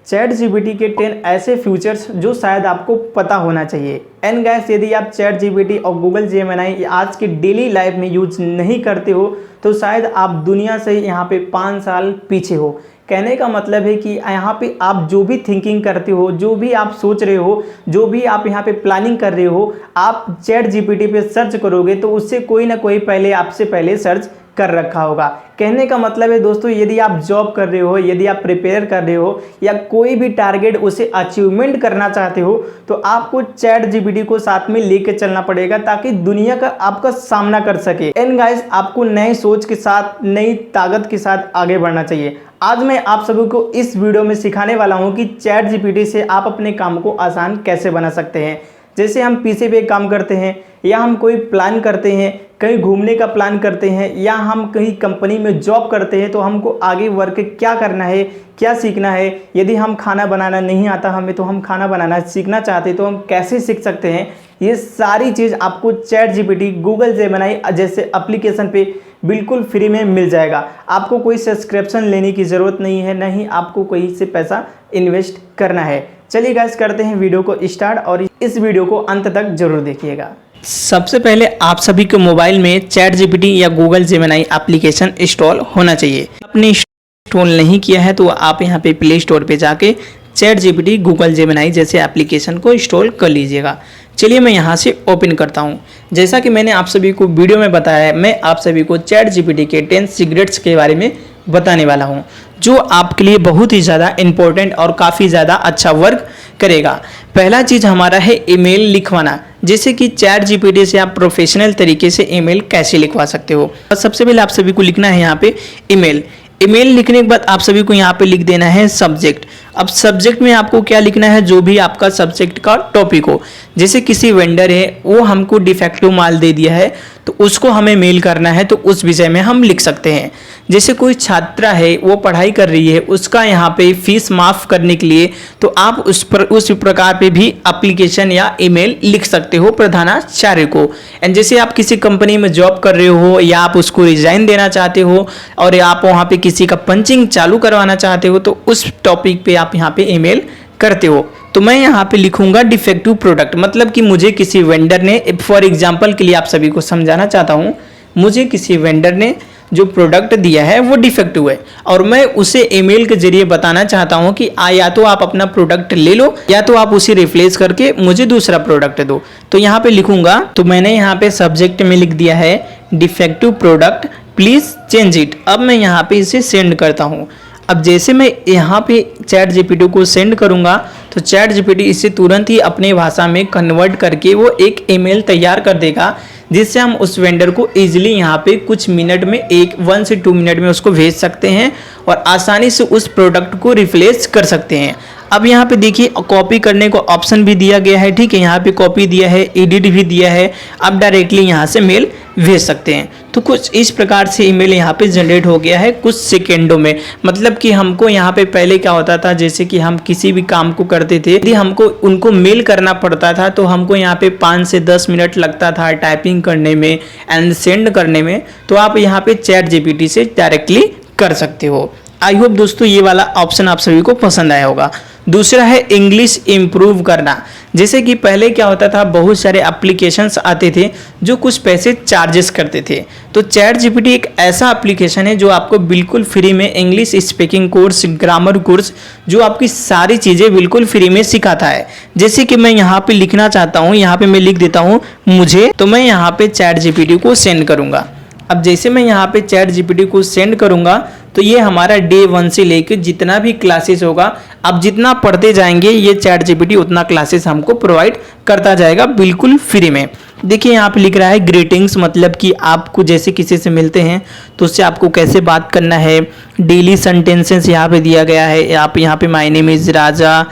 Chat GPT के 10 ऐसे features जो शायद आपको पता होना चाहिए। एंड गाइस, यदि आप चैट जीपीटी और गूगल जेमिनी आज की डेली लाइफ में यूज नहीं करते हो तो शायद आप दुनिया से यहाँ पे 5 साल पीछे हो। कहने का मतलब है कि यहाँ पे आप जो भी थिंकिंग करते हो, जो भी आप सोच रहे हो, जो भी आप यहाँ पे प्लानिंग कर रहे हो, आप चैट जीपीटी पे सर्च करोगे तो उससे कोई ना कोई पहले आपसे पहले सर्च कर रखा होगा। कहने का मतलब है दोस्तों, यदि आप जॉब कर रहे हो, यदि आप प्रिपेयर कर रहे हो या कोई भी टारगेट उसे अचीवमेंट करना चाहते हो तो आपको चैट जीपीटी को साथ में लेके चलना पड़ेगा ताकि दुनिया का आपका सामना कर सके। एंड गाइस, आपको नई सोच के साथ, नई ताकत के साथ आगे बढ़ना चाहिए। आज मैं आप सभी को इस वीडियो में सिखाने वाला हूं कि चैट जीपीटी से आप अपने काम को आसान कैसे बना सकते हैं। जैसे हम पीसी पे काम करते हैं या हम कोई प्लान करते हैं, कहीं घूमने का प्लान करते हैं या हम कहीं कंपनी में जॉब करते हैं तो हमको आगे वर्क क्या करना है, क्या सीखना है। यदि हम खाना बनाना नहीं आता हमें तो हम खाना बनाना सीखना चाहते हैं तो हम कैसे सीख सकते हैं। ये सारी चीज़ आपको चैट जीपीटी, गूगल जेमिनी जैसे एप्लीकेशन पे बिल्कुल फ्री में मिल जाएगा। आपको कोई सब्सक्रिप्शन लेने की ज़रूरत नहीं है, ना ही आपको कोई से पैसा इन्वेस्ट करना है। चलिए गाइस, करते हैं वीडियो को स्टार्ट और इस वीडियो को अंत तक जरूर देखिएगा। सबसे पहले आप सभी के मोबाइल में चैट जीपीटी या गूगल जेमिनी एप्लीकेशन इंस्टॉल होना चाहिए। आपने इंस्टॉल नहीं किया है तो आप यहाँ पे प्ले स्टोर पे जाके चैट जीपीटी, गूगल जेमिनी जैसे एप्लीकेशन को इंस्टॉल कर लीजिएगा। चलिए मैं यहाँ से ओपन करता हूँ। जैसा कि मैंने आप सभी को वीडियो में बताया है, मैं आप सभी को चैट जीपीटी के 10 सीक्रेट्स के बारे में बताने वाला हूँ जो आपके लिए बहुत ही ज़्यादा इम्पोर्टेंट और काफ़ी ज़्यादा अच्छा वर्क करेगा। पहला चीज़ हमारा है ईमेल लिखवाना। जैसे कि चैट जीपीटी से आप प्रोफेशनल तरीके से ईमेल कैसे लिखवा सकते हो। सबसे पहले आप सभी को लिखना है यहाँ पे ईमेल। ईमेल लिखने के बाद आप सभी को यहाँ पे लिख देना है सब्जेक्ट। अब सब्जेक्ट में आपको क्या लिखना है, जो भी आपका सब्जेक्ट का टॉपिक हो। जैसे किसी वेंडर है, वो हमको डिफेक्टिव माल दे दिया है तो उसको हमें मेल करना है तो उस विषय में हम लिख सकते हैं। जैसे कोई छात्रा है, वो पढ़ाई कर रही है, उसका यहाँ पे फीस माफ़ करने के लिए तो आप उस प्रकार पे भी एप्लीकेशन या ईमेल लिख सकते हो प्रधानाचार्य को। एंड जैसे आप किसी कंपनी में जॉब कर रहे हो या आप उसको रिजाइन देना चाहते हो और आप वहाँ पे किसी का पंचिंग चालू करवाना चाहते हो तो उस टॉपिक पे आप यहाँ पे ईमेल करते हो। तो मैं यहाँ पे लिखूंगा डिफेक्टिव प्रोडक्ट, मतलब कि मुझे किसी वेंडर ने, फॉर एग्जांपल के लिए आप सभी को समझाना चाहता हूँ, मुझे किसी वेंडर ने जो प्रोडक्ट दिया है वो डिफेक्टिव है और मैं उसे ईमेल के जरिए बताना चाहता हूँ कि या तो आप अपना प्रोडक्ट ले लो या तो आप उसे रिप्लेस करके मुझे दूसरा प्रोडक्ट दो। तो यहाँ पे लिखूंगा, तो मैंने यहाँ पे सब्जेक्ट में लिख दिया है defective product, please change it. अब मैं यहाँ पे इसे सेंड करता हूँ। अब जैसे मैं यहाँ पे चैट जीपीटी को सेंड करूँगा तो चैट जीपीटी इसे तुरंत ही अपने भाषा में कन्वर्ट करके वो एक ईमेल तैयार कर देगा जिससे हम उस वेंडर को इजीली यहाँ पे कुछ मिनट में, 1 से 2 मिनट में उसको भेज सकते हैं और आसानी से उस प्रोडक्ट को रिप्लेस कर सकते हैं। अब यहाँ पे देखिए कॉपी करने को ऑप्शन भी दिया गया है, ठीक है। यहाँ पे कॉपी दिया है, एडिट भी दिया है, आप डायरेक्टली यहाँ से मेल भेज सकते हैं। तो कुछ इस प्रकार से ईमेल यहाँ पे जनरेट हो गया है कुछ सेकेंडों में। मतलब कि हमको यहाँ पे पहले क्या होता था, जैसे कि हम किसी भी काम को करते थे, यदि हमको उनको मेल करना पड़ता था तो हमको यहाँ पे 5 से 10 मिनट लगता था टाइपिंग करने में एंड सेंड करने में। तो आप यहाँ पे चैट जीपीटी से डायरेक्टली कर सकते हो। आई होप दोस्तों ये वाला ऑप्शन आप सभी को पसंद आया होगा। दूसरा है इंग्लिश इम्प्रूव करना। जैसे कि पहले क्या होता था, बहुत सारे एप्लीकेशंस आते थे जो कुछ पैसे चार्जेस करते थे। तो चैट जीपीटी एक ऐसा एप्लीकेशन है जो आपको बिल्कुल फ्री में English speaking course, grammar course, जो आपकी सारी चीज़ें बिल्कुल फ्री में सिखाता है। जैसे कि मैं यहाँ पे लिखना चाहता हूँ, यहाँ पे मैं लिख देता हूँ मुझे, तो मैं यहाँ पे चैट जीपीटी को सेंड करूँगा। अब जैसे मैं यहाँ पे चैट जीपीटी को सेंड करूँगा तो ये हमारा डे 1 से लेकर जितना भी क्लासेस होगा, आप जितना पढ़ते जाएंगे ये चैट जीपीटी उतना क्लासेस हमको प्रोवाइड करता जाएगा बिल्कुल फ्री में। देखिए यहाँ पे लिख रहा है ग्रीटिंग्स, मतलब कि आपको जैसे किसी से मिलते हैं तो उससे आपको कैसे बात करना है। डेली सेंटेंसेस यहाँ पे दिया गया है। आप यहाँ पे माय नेम इज़ राजा,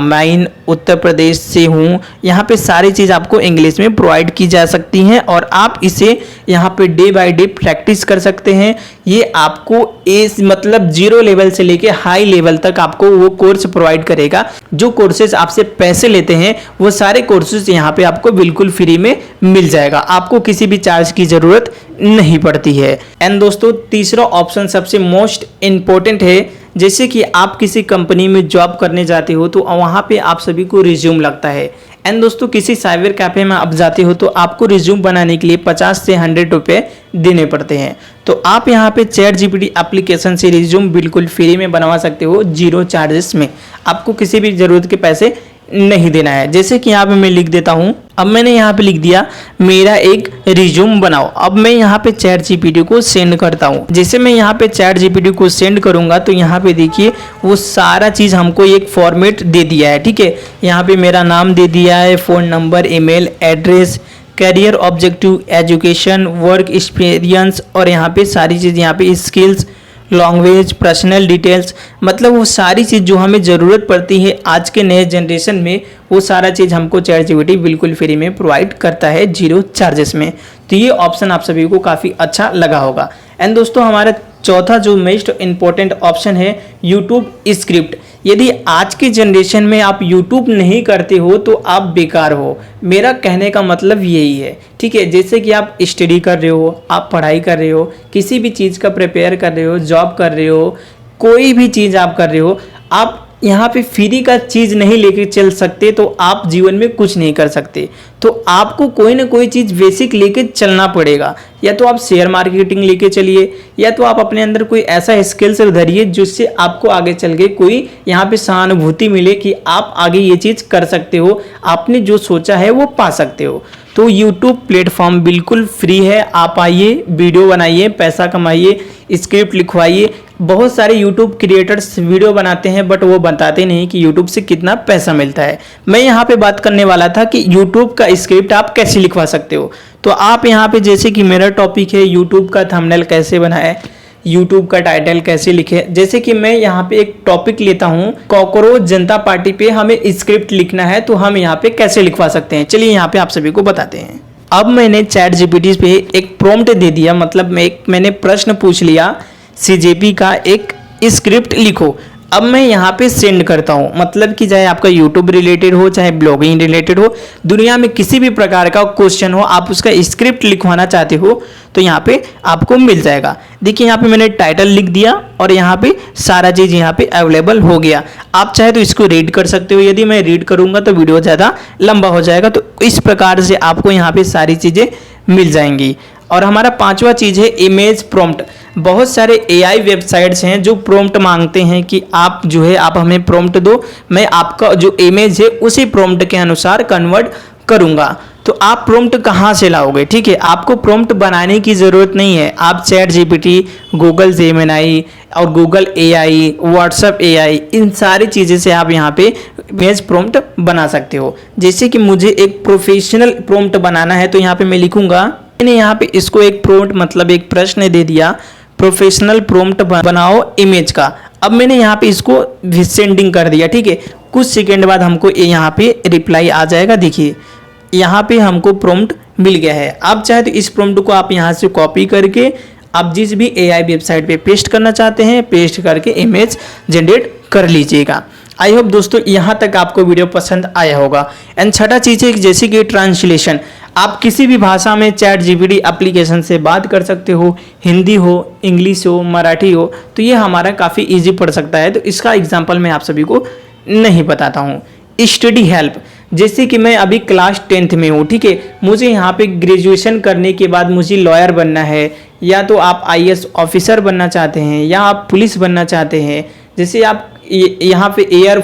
मैं उत्तर प्रदेश से हूँ। यहाँ पे सारी चीज़ आपको इंग्लिश में प्रोवाइड की जा सकती हैं और आप इसे यहाँ पे डे बाय डे प्रैक्टिस कर सकते हैं। ये आपको मतलब 0 लेवल से लेके हाई लेवल तक आपको वो कोर्स प्रोवाइड करेगा। जो कोर्सेज आपसे पैसे लेते हैं वो सारे कोर्सेज यहाँ पे आपको बिल्कुल फ्री में मिल जाएगा, आपको किसी भी चार्ज की ज़रूरत नहीं पड़ती है। एंड दोस्तों तीसरा ऑप्शन सबसे मोस्ट इम्पोर्टेंट है जैसे कि आप किसी कंपनी में जॉब करने जाते हो तो वहाँ पे आप सभी को रिज्यूम लगता है। एंड दोस्तों किसी साइबर कैफे में आप जाते हो तो आपको रिज्यूम बनाने के लिए 50 से 100 रुपये देने पड़ते हैं। तो आप यहाँ पे चैट जीपीटी एप्लीकेशन से रिज्यूम बिल्कुल फ्री में बनवा सकते हो, 0 चार्जेस में। आपको किसी भी ज़रूरत के पैसे नहीं देना है। जैसे कि यहाँ पे मैं लिख देता हूँ, अब मैंने यहाँ पे लिख दिया मेरा एक रिज्यूम बनाओ। अब मैं यहाँ पे चैट जीपीटी को सेंड करता हूँ। जैसे मैं यहाँ पे चैट जीपीटी को सेंड करूँगा तो यहाँ पे देखिए वो सारा चीज़ हमको एक फॉर्मेट दे दिया है, ठीक है। यहाँ पे मेरा नाम दे दिया है, phone number, email address, career objective, education, work experience और यहाँ पे सारी चीज़, यहाँ पे स्किल्स, लैंग्वेज, पर्सनल डिटेल्स, मतलब वो सारी चीज़ जो हमें ज़रूरत पड़ती है आज के नए जनरेशन में, वो सारा चीज़ हमको चैट जीपीटी बिल्कुल फ्री में प्रोवाइड करता है, 0 चार्जेस में। तो ये ऑप्शन आप सभी को काफ़ी अच्छा लगा होगा। एंड दोस्तों हमारा चौथा जो मोस्ट इम्पोर्टेंट ऑप्शन है यूट्यूब स्क्रिप्ट। यदि आज की जनरेशन में आप यूट्यूब नहीं करते हो तो आप बेकार हो, मेरा कहने का मतलब यही है, ठीक है। जैसे कि आप स्टडी कर रहे हो, आप पढ़ाई कर रहे हो, किसी भी चीज़ का प्रिपेयर कर रहे हो, जॉब कर रहे हो, कोई भी चीज़ आप कर रहे हो, आप यहाँ पे फ्री का चीज़ नहीं लेके चल सकते तो आप जीवन में कुछ नहीं कर सकते। तो आपको कोई ना कोई चीज़ बेसिक लेके चलना पड़ेगा। या तो आप शेयर मार्केटिंग लेके चलिए, या तो आप अपने अंदर कोई ऐसा स्किल्स धरिए जिससे आपको आगे चल के कोई यहाँ पे सहानुभूति मिले कि आप आगे ये चीज़ कर सकते हो, आपने जो सोचा है वो पा सकते हो। तो YouTube प्लेटफॉर्म बिल्कुल फ्री है, आप आइए, वीडियो बनाइए, पैसा कमाइए, स्क्रिप्ट लिखवाइए। बहुत सारे YouTube क्रिएटर्स वीडियो बनाते हैं बट वो बताते नहीं कि YouTube से कितना पैसा मिलता है। मैं यहाँ पे बात करने वाला था कि YouTube का स्क्रिप्ट आप कैसे लिखवा सकते हो। तो आप यहाँ पे, जैसे कि मेरा टॉपिक है YouTube का थंबनेल कैसे बनाए, YouTube का टाइटल कैसे लिखे, जैसे कि मैं यहाँ पे एक टॉपिक लेता हूँ, कॉकरोच जनता पार्टी पे हमें स्क्रिप्ट लिखना है, तो हम यहाँ पे कैसे लिखवा सकते हैं, चलिए यहाँ पे आप सभी को बताते हैं। अब मैंने चैट जीपीटी पे एक प्रॉम्प्ट दे दिया, मतलब मैंने प्रश्न पूछ लिया, सीजेपी का एक स्क्रिप्ट लिखो। अब मैं यहाँ पे सेंड करता हूँ, मतलब कि चाहे आपका यूट्यूब रिलेटेड हो, चाहे ब्लॉगिंग रिलेटेड हो, दुनिया में किसी भी प्रकार का क्वेश्चन हो, आप उसका स्क्रिप्ट लिखवाना चाहते हो तो यहाँ पे आपको मिल जाएगा। देखिए यहाँ पे मैंने टाइटल लिख दिया और यहाँ पे सारा चीज़ यहाँ पे अवेलेबल हो गया। आप चाहे तो इसको रीड कर सकते हो, यदि मैं रीड करूँगा तो वीडियो ज़्यादा लंबा हो जाएगा, तो इस प्रकार से आपको यहाँ पे सारी चीज़ें मिल जाएंगी। और हमारा पांचवा चीज़ है इमेज प्रॉम्प्ट। बहुत सारे AI वेबसाइट्स हैं जो प्रॉम्प्ट मांगते हैं कि आप जो है आप हमें प्रॉम्प्ट दो, मैं आपका जो इमेज है उसी प्रॉम्प्ट के अनुसार कन्वर्ट करूंगा। तो आप प्रॉम्प्ट कहाँ से लाओगे, ठीक है। आपको प्रॉम्प्ट बनाने की ज़रूरत नहीं है, आप चैट जीपीटी, गूगल जेमिनी और गूगल AI, व्हाट्सएप AI, इन सारी चीज़ें से आप यहाँ पे इमेज प्रॉम्प्ट बना सकते हो। जैसे कि मुझे एक प्रोफेशनल प्रॉम्प्ट बनाना है तो यहाँ पे मैं लिखूंगा, मैंने यहाँ पे इसको एक प्रॉम्प्ट मतलब एक प्रश्न दे दिया, प्रोफेशनल प्रॉम्प्ट बनाओ इमेज का। अब मैंने यहाँ पे इसको सेंडिंग कर दिया, ठीक है। कुछ सेकंड बाद हमको यहाँ पे रिप्लाई आ जाएगा। देखिए यहाँ पे हमको प्रॉम्प्ट मिल गया है। आप चाहे तो इस प्रॉम्प्ट को आप यहाँ से कॉपी करके आप जिस भी AI वेबसाइट पे पेस्ट करना चाहते हैं, पेस्ट करके इमेज जनरेट कर लीजिएगा। आई होप दोस्तों यहाँ तक आपको वीडियो पसंद आया होगा। एंड छठा चीज़ है जैसे कि ट्रांसलेशन, आप किसी भी भाषा में चैट जीपीटी एप्लीकेशन से बात कर सकते हो, हिंदी हो, इंग्लिश हो, मराठी हो, तो ये हमारा काफ़ी इजी पड़ सकता है। तो इसका एग्जांपल मैं आप सभी को नहीं बताता हूँ। स्टडी हेल्प, जैसे कि मैं अभी क्लास 10th में हूँ, ठीक है, मुझे यहाँ पे ग्रेजुएशन करने के बाद मुझे लॉयर बनना है, या तो आप IAS ऑफिसर बनना चाहते हैं, या आप पुलिस बनना चाहते हैं, जैसे आप यहाँ पे एयर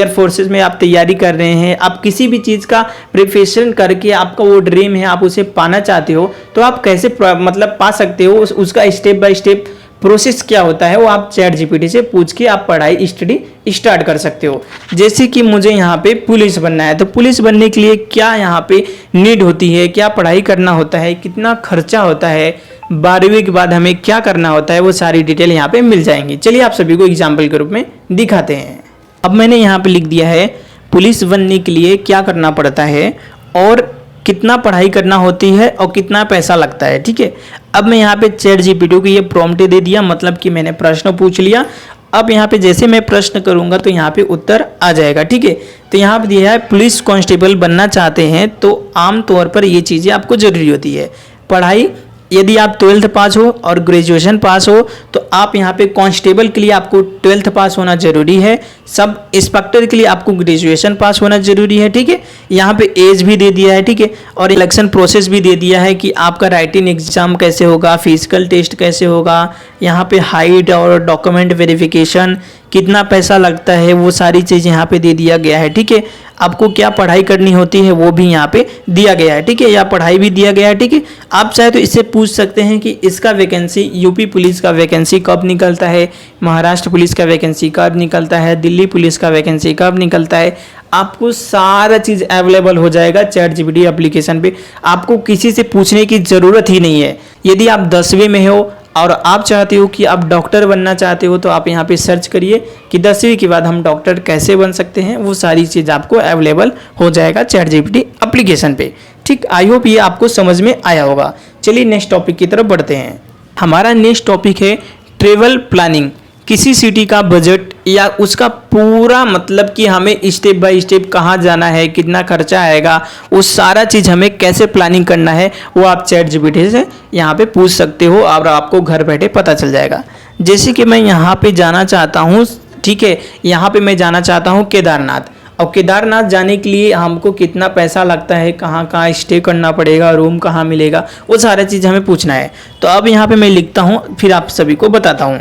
फोर्सेस में आप तैयारी कर रहे हैं, आप किसी भी चीज़ का प्रिपरेशन करके आपका वो ड्रीम है, आप उसे पाना चाहते हो, तो आप कैसे मतलब पा सकते हो, उसका स्टेप बाय स्टेप प्रोसेस क्या होता है वो आप चैट जीपीटी से पूछ के आप पढ़ाई स्टडी स्टार्ट कर सकते हो। जैसे कि मुझे यहाँ पे पुलिस बनना है, तो पुलिस बनने के लिए क्या यहाँ पे नीड होती है, क्या पढ़ाई करना होता है, कितना खर्चा होता है, 12वीं के बाद हमें क्या करना होता है, वो सारी डिटेल यहाँ पे मिल जाएंगी। चलिए आप सभी को एग्जाम्पल के रूप में दिखाते हैं। अब मैंने यहाँ पे लिख दिया है पुलिस बनने के लिए क्या करना पड़ता है और कितना पढ़ाई करना होती है और कितना पैसा लगता है, ठीक है। अब मैं यहाँ पे चैट जीपीटी को ये प्रॉम्प्ट दे दिया, मतलब कि मैंने प्रश्न पूछ लिया। अब यहाँ पे जैसे मैं प्रश्न करूँगा तो यहाँ पे उत्तर आ जाएगा, ठीक है। तो यहाँ पे दिया है पुलिस कांस्टेबल बनना चाहते हैं तो आमतौर पर ये चीज़ें आपको ज़रूरी होती है, पढ़ाई यदि आप 12th पास हो और ग्रेजुएशन पास हो तो आप यहाँ पे कांस्टेबल के लिए आपको 12th पास होना जरूरी है। सब इंस्पेक्टर के लिए आपको ग्रेजुएशन पास होना जरूरी है, ठीक है। यहाँ पे एज भी दे दिया है, ठीक है, और इलेक्शन प्रोसेस भी दे दिया है कि आपका राइटिंग एग्जाम कैसे होगा, फिजिकल टेस्ट कैसे होगा, यहाँ पे हाइट और डॉक्यूमेंट वेरिफिकेशन, कितना पैसा लगता है, वो सारी चीज़ यहाँ पे दे दिया गया है, ठीक है। आपको क्या पढ़ाई करनी होती है वो भी यहाँ पे दिया गया है, ठीक है, या पढ़ाई भी दिया गया है, ठीक है। आप चाहे तो इससे पूछ सकते हैं कि इसका वैकेंसी यूपी पुलिस का वैकेंसी कब निकलता है, महाराष्ट्र पुलिस का वैकेंसी कब निकलता है, दिल्ली पुलिस का वैकेंसी कब निकलता है। आपको सारा चीज़ अवेलेबल हो जाएगा ChatGPT एप्लीकेशन पे, आपको किसी से पूछने की ज़रूरत ही नहीं है। यदि आप 10वीं में हो और आप चाहते हो कि आप डॉक्टर बनना चाहते हो तो आप यहाँ पे सर्च करिए कि 10वीं के बाद हम डॉक्टर कैसे बन सकते हैं, वो सारी चीज़ आपको अवेलेबल हो जाएगा ChatGPT एप्लीकेशन पे, ठीक। आई होप ये आपको समझ में आया होगा। चलिए नेक्स्ट टॉपिक की तरफ बढ़ते हैं। हमारा नेक्स्ट टॉपिक है ट्रेवल प्लानिंग। किसी सिटी का बजट या उसका पूरा मतलब कि हमें स्टेप बाय स्टेप कहाँ जाना है, कितना खर्चा आएगा, वो सारा चीज़ हमें कैसे प्लानिंग करना है वो आप ChatGPT से यहाँ पे पूछ सकते हो और आपको घर बैठे पता चल जाएगा। जैसे कि मैं यहाँ पे जाना चाहता हूँ, ठीक है, यहाँ पे मैं जाना चाहता हूँ केदारनाथ। और केदारनाथ जाने के लिए हमको कितना पैसा लगता है, कहाँ कहाँ स्टे करना पड़ेगा, रूम कहाँ मिलेगा, वो सारा चीज़ हमें पूछना है। तो अब यहाँ पे मैं लिखता हूँ, फिर आप सभी को बताता हूँ।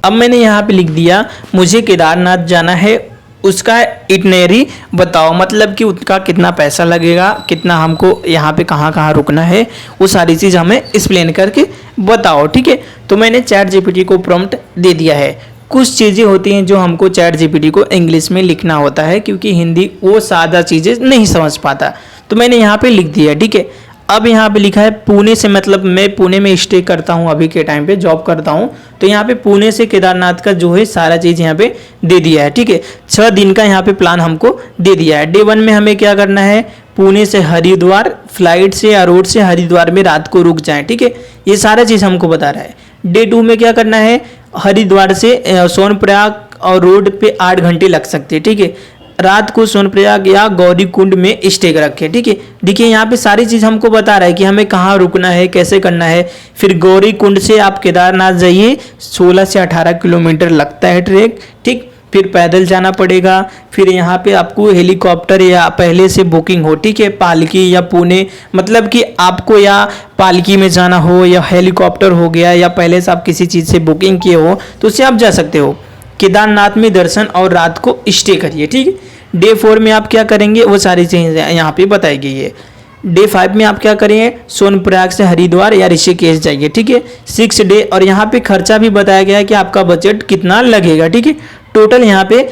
अब मैंने यहाँ पे लिख दिया मुझे केदारनाथ जाना है, उसका इटनेरी बताओ, मतलब कि उसका कितना पैसा लगेगा, कितना हमको यहाँ पे कहाँ कहाँ रुकना है, वो सारी चीज़ हमें एक्सप्लेन करके बताओ, ठीक है। तो मैंने ChatGPT को प्रॉम्प्ट दे दिया है। कुछ चीज़ें होती हैं जो हमको ChatGPT को इंग्लिश में लिखना होता है क्योंकि हिंदी वो सादा चीज़ें नहीं समझ पाता, तो मैंने यहाँ पे लिख दिया, ठीक है। अब यहाँ पे लिखा है पुणे से, मतलब मैं पुणे में स्टे करता हूँ, अभी के टाइम पे जॉब करता हूँ, तो यहाँ पे पुणे से केदारनाथ का जो है सारा चीज़ यहाँ पे दे दिया है, ठीक है। 6 दिन का यहाँ पे प्लान हमको दे दिया है। डे 1 में हमें क्या करना है, पुणे से हरिद्वार फ्लाइट से या रोड से हरिद्वार में रात को रुक जाएं, ठीक है, ये सारा चीज़ हमको बता रहा है। डे 2 में क्या करना है, हरिद्वार से सोनप्रयाग और रोड पे 8 घंटे लग सकते हैं, ठीक है, रात को सोनप्रयाग या गौरी कुंड में स्टे रखें, ठीक है। देखिए यहाँ पे सारी चीज़ हमको बता रहा है कि हमें कहाँ रुकना है, कैसे करना है। फिर गौरी कुंड से आप केदारनाथ जाइए, 16 से 18 किलोमीटर लगता है ट्रैक, ठीक। फिर पैदल जाना पड़ेगा। फिर यहाँ पे आपको हेलीकॉप्टर या पहले से बुकिंग हो, ठीक है, पालकी या पुणे, मतलब कि आपको या पालकी में जाना हो या हेलीकॉप्टर हो गया या पहले से आप किसी चीज़ से बुकिंग किए हो तो उससे आप जा सकते हो। केदारनाथ में दर्शन और रात को स्टे करिए, ठीक है। डे 4 में आप क्या करेंगे वो सारी चीज़ें यहाँ पे बताई गई है। डे 5 में आप क्या करेंगे, सोनप्रयाग से हरिद्वार या ऋषिकेश जाइए, ठीक है। 6 डे, और यहाँ पे खर्चा भी बताया गया है कि आपका बजट कितना लगेगा, ठीक है। टोटल यहाँ पे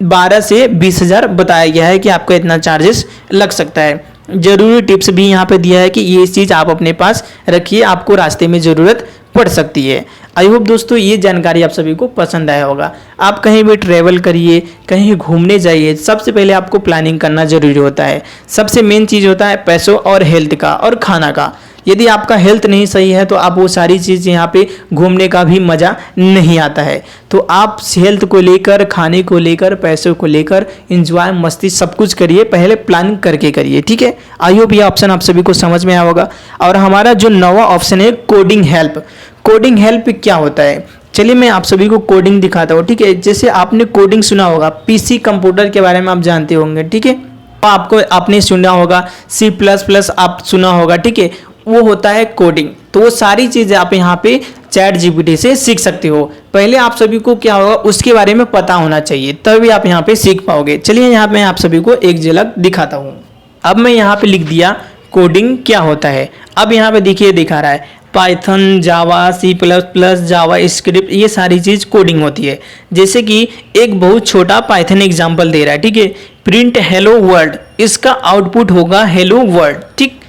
12 से 20,000 बताया गया है कि आपका इतना चार्जेस लग सकता है। जरूरी टिप्स भी यहाँ पे दिया है कि ये चीज़ आप अपने पास रखिए, आपको रास्ते में ज़रूरत पड़ सकती है। आई होप दोस्तों ये जानकारी आप सभी को पसंद आया होगा। आप कहीं भी ट्रैवल करिए, कहीं घूमने जाइए, सबसे पहले आपको प्लानिंग करना जरूरी होता है। सबसे मेन चीज़ होता है पैसों और हेल्थ का और खाना का। यदि आपका हेल्थ नहीं सही है तो आप वो सारी चीज़ यहाँ पे घूमने का भी मज़ा नहीं आता है। तो आप हेल्थ को लेकर, खाने को लेकर, पैसों को लेकर एंजॉय मस्ती सब कुछ करिए, पहले प्लानिंग करके करिए, ठीक है। आई होप ये ऑप्शन आप सभी को समझ में आया होगा। और हमारा जो नवा ऑप्शन है कोडिंग हेल्प। कोडिंग हेल्प क्या होता है, चलिए मैं आप सभी को कोडिंग दिखाता हूँ, ठीक है। जैसे आपने कोडिंग सुना होगा, पीसी कंप्यूटर के बारे में आप जानते होंगे, ठीक है। आपको आपने सुना होगा C++ आप सुना होगा, ठीक है, वो होता है कोडिंग। तो वो सारी चीज़ें आप यहाँ पे ChatGPT से सीख सकते हो। पहले आप सभी को क्या होगा उसके बारे में पता होना चाहिए, तभी आप यहाँ पे सीख पाओगे। चलिए यहाँ पे मैं आप सभी को एक झलक दिखाता हूँ। अब मैं यहाँ पे लिख दिया कोडिंग क्या होता है। अब यहाँ पे देखिए दिखा रहा है पाइथन, जावा, C++, जावा स्क्रिप्ट, ये सारी चीज़ कोडिंग होती है। जैसे कि एक बहुत छोटा पाइथन एग्जाम्पल दे रहा है, ठीक है, प्रिंट हेलो वर्ल्ड, इसका आउटपुट होगा हेलो वर्ल्ड, ठीक।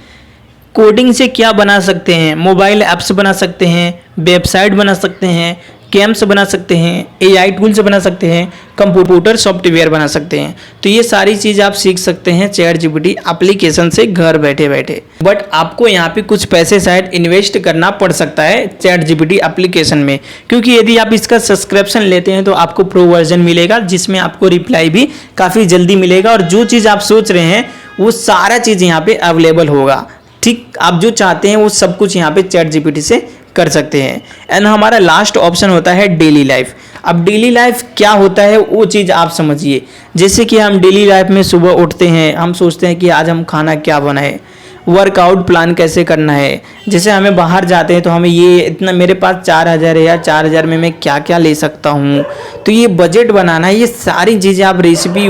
कोडिंग से क्या बना सकते हैं, मोबाइल ऐप्स बना सकते हैं, वेबसाइट बना सकते हैं, गेम्स बना सकते हैं, AI टूल्स बना सकते हैं, कंप्यूटर सॉफ्टवेयर बना सकते हैं। तो ये सारी चीज़ आप सीख सकते हैं ChatGPT एप्लीकेशन से घर बैठे बैठे। बट आपको यहाँ पे कुछ पैसे शायद इन्वेस्ट करना पड़ सकता है ChatGPT एप्लीकेशन में, क्योंकि यदि आप इसका सब्सक्रिप्शन लेते हैं तो आपको प्रो वर्जन मिलेगा जिसमें आपको रिप्लाई भी काफ़ी जल्दी मिलेगा और जो चीज़ आप सोच रहे हैं वो सारा चीज़ यहाँ पे अवेलेबल होगा। ठीक आप जो चाहते हैं वो सब कुछ यहाँ पे चैट जीपीटी से कर सकते हैं। एंड हमारा लास्ट ऑप्शन होता है डेली लाइफ। अब डेली लाइफ क्या होता है वो चीज़ आप समझिए। जैसे कि हम डेली लाइफ में सुबह उठते हैं, हम सोचते हैं कि आज हम खाना क्या बनाए, वर्कआउट प्लान कैसे करना है। जैसे हमें बाहर जाते हैं तो हमें ये इतना, मेरे पास 4000 है या 4000 में मैं क्या क्या ले सकता हूँ, तो ये बजट बनाना है। ये सारी चीज़ें आप रेसिपी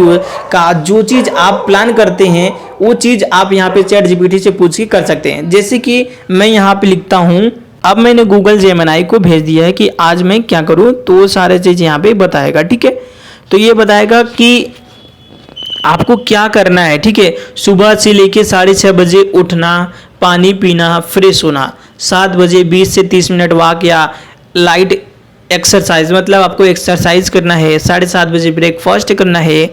का जो चीज़ आप प्लान करते हैं वो चीज़ आप यहाँ पे चैट जीपीटी से पूछ के कर सकते हैं। जैसे कि मैं यहाँ पे लिखता हूँ, अब मैंने गूगल जेमिनी को भेज दिया है कि आज मैं क्या करूँ, तो वो सारे चीज़ यहाँ पे बताएगा। ठीक है, तो ये बताएगा कि आपको क्या करना है। ठीक है, सुबह से लेके 6:30 बजे उठना, पानी पीना, फ्रेश होना, 7 बजे 20 से 30 मिनट वॉक या लाइट एक्सरसाइज, मतलब आपको एक्सरसाइज करना है। 7:30 बजे ब्रेकफास्ट करना है।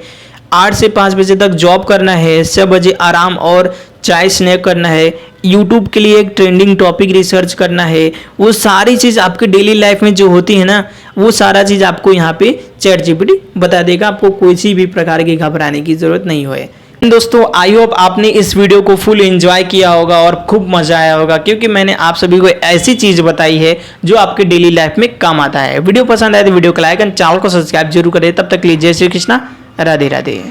8 से 5 बजे तक जॉब करना है। 6 बजे आराम और चाय स्नैक करना है। यूट्यूब के लिए एक ट्रेंडिंग टॉपिक रिसर्च करना है। वो सारी चीज़ आपके डेली लाइफ में जो होती है ना, वो सारा चीज़ आपको यहाँ पे चैट जीपीटी बता देगा। आपको कोई सी भी प्रकार की घबराने की ज़रूरत नहीं है। दोस्तों, आई होप आपने इस वीडियो को फुल एंजॉय किया होगा और खूब मजा आया होगा, क्योंकि मैंने आप सभी को ऐसी चीज़ बताई है जो आपके डेली लाइफ में काम आता है। वीडियो पसंद आए तो वीडियो को लाइक एंड चैनल को सब्सक्राइब जरूर करें। तब तक के लिए जय श्री कृष्णा, राधे राधे।